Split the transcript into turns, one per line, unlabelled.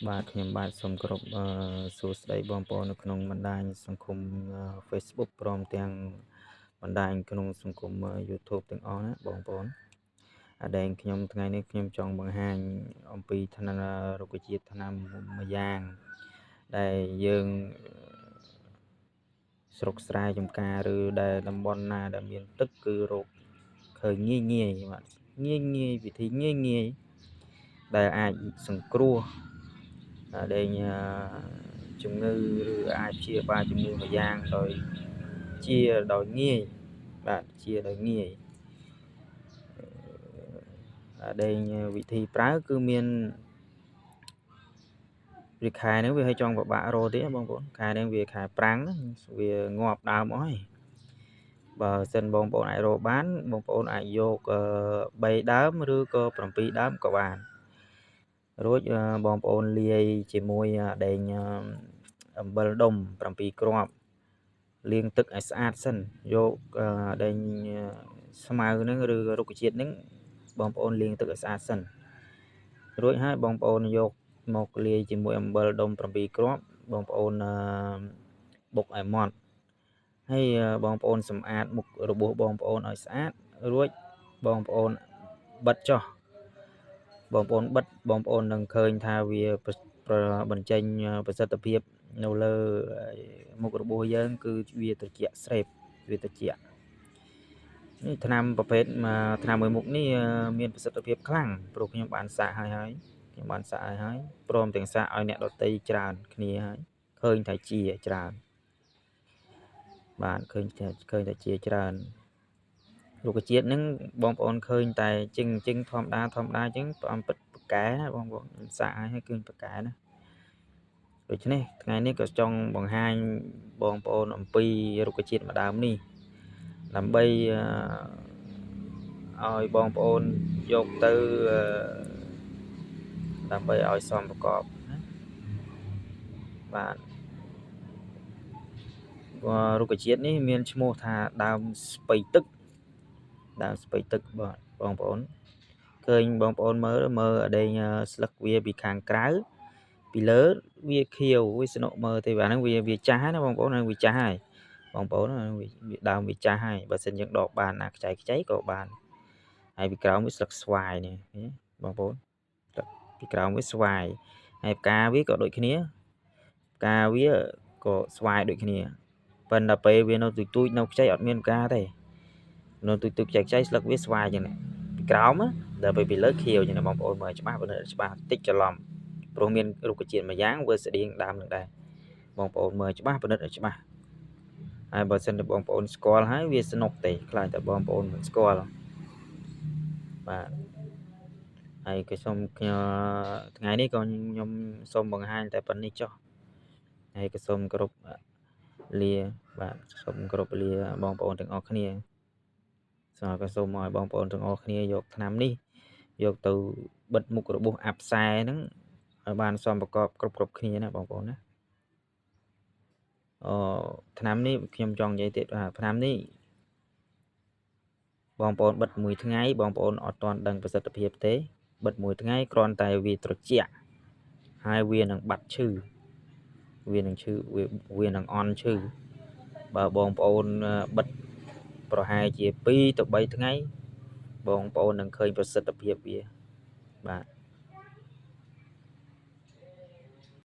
បាទខ្ញុំបាទសូមគោរពសួស្តីបងប្អូននៅក្នុងបណ្ដាញសង្គម Facebook ព្រមទាំងបណ្ដាញក្នុងសង្គម YouTube ទាំងអស់ណាបងប្អូនដែលខ្ញុំថ្ងៃនេះខ្ញុំចង់បង្ហាញអំពីឋានៈរុក្ខជាតិថ្នាំមួយយ៉ាងដែលយើងស្រុកស្រែចំការឬដែលតំបន់ណាដែលមានទឹកគឺរកឃើញងាយបាទងាយវិធីងាយដែលអាចសង្គ្រោះដែលជំងឺឬអាចព្យាបាលជំងឺមួយយ៉ាងដោយងាយបាទជាដោយងាយដែលវិធីប្រើគឺមានវាខែហ្នឹងវាឲ្យចង់ពិបាករកទៀតបងប្អូនខែហ្នឹងវាខែប្រាំងវាងាប់ដើមអស់ហើយបើសិនបងប្អូនអាចរកបានបងប្អូនអាចយក3ដើមឬក៏7ដើមក៏បានរួចបងប្អូនលាយជាមួយដេញអំបិលដុំ7គ្រាប់លាងទឹកឲ្យស្អាតសិនយកដេញស្មៅហ្នឹងឬរុក្ខជាតិហ្នឹងបងប្អូនលាងទឹកឲ្យស្អាតសិនរួចហើយបងប្អូនយកមកលាយជាមួយអំបិលដុំ7គ្រាប់បងប្អូនបុកឲ្យម៉ត់ហើយបងប្អូនសម្អាតមុខរបួសបងប្អូនឲ្យស្អាតរួចបងប្អូនបិទចុះបងប្អូនបិទបងប្អូននឹងឃើញថាវាបញ្ចេញប្រសិទ្ធភាពនៅលើមុខរបួសយើងគឺវាត្រជាក់ស្រេបវាត្រជាក់នេះថ្នាំប្រភេទថ្នាំមួយមុខនេះមានប្រសិទ្ធភាពខ្លាំងព្រោះខ្ញុំបានសាកហើយខ្ញុំបានសាកហើយព្រមទាំងសាកឲ្យអ្នកដទៃច្រើនគ្នាហើយឃើញថាជាច្រើនបាទឃើញថាជាច្រើនរុក្ខជាតិហ្នឹងបងប្អូនឃើញតែជិងធម្មតាអញ្ចឹងផ្អំពិតប្រកែណាបងប្អូនសាកឲ្យឃើញប្រកែណាដូច្នេះថ្ងៃនេះក៏ចង់បង្ហាញបងប្អូនអំពីរុក្ខជាតិម្ដើមនេះដើម្បីឲ្យបងប្អូនយកទៅដើម្បីឲ្យសមប្រកបណាបាទរុក្ខជាតិនេះមានឈ្មោះថាដើមស្ពៃទឹកបាទបងប្អូនឃើញបងប្អូនមើលអដេញស្លឹកវាពីខាងក្រៅពីលើវាខៀវវាស្នុកមើលទេបាទហ្នឹងវាចាស់ហើយណាបងប្អូនវាចាស់ហើយបងប្អូនវាដើមវាចាស់ហើយបើសិនយើងដកបានណាខ្ចីក៏បានហើយពីក្រោមវាស្លឹកស្វាយនេះបងប្អូនពីក្រោមវាស្វាយហើយផ្កាវាក៏ដូចគ្នាផ្កាវាក៏ស្វាយដូចគ្នាប៉ុន្តែពេលវានៅទូចនៅខ្ចីអត់មានផ្កាទេនៅទូចខ្ចីស្លឹកវាស្វាយចឹងពីក្រោមដល់ពីលើខៀវចឹងបងប្អូនមើលច្បាស់បើច្បាស់តិចច្រឡំព្រោះមានរុក្ខជាតិមួយយ៉ាងវាស្តៀងដើមនឹងដែរបងប្អូនមើលច្បាស់ពិនិត្យឲ្យច្បាស់ហើយបើសិនតែបងប្អូនស្គាល់ហើយវាស្នុកទេខ្លាចតែបងប្អូនមិនស្គាល់បាទហើយក៏សូមថ្ងៃនេះក៏ខ្ញុំសូមបង្ហាញតែប៉ុណ្្នេះចុះហើយក៏សូមគោរពលាបាទសូមគោរពលាបងប្អូនទាំងអស់គ្នាក៏សូមឲ្យបងប្អូនទាំងអស់គ្នាយកថ្នាំនេះយកទៅបិទមុខរបួសអាប់សែហ្នឹងឲ្យបានសមប្រកបគ្រប់គ្នាណាបងប្អូនណាថ្នាំនេះខ្ញុំចង់និយាយទៀតថាថ្នាំនេះបងប្អូនបិទមួយថ្ងៃបងប្អូនអត់ទាន់ដឹងប្រសិទ្ធភាពទេបិទមួយថ្ងៃគ្រាន់តែវាត្រជាក់ហើយវានឹងបាត់ឈឺវានឹងអន់ឈឺបើបងប្អូនបិទប្រហែលជា2 ទៅ 3ថ្ងៃបងប្អូននឹងឃើញប្រសិទ្ធភាពវាបាទ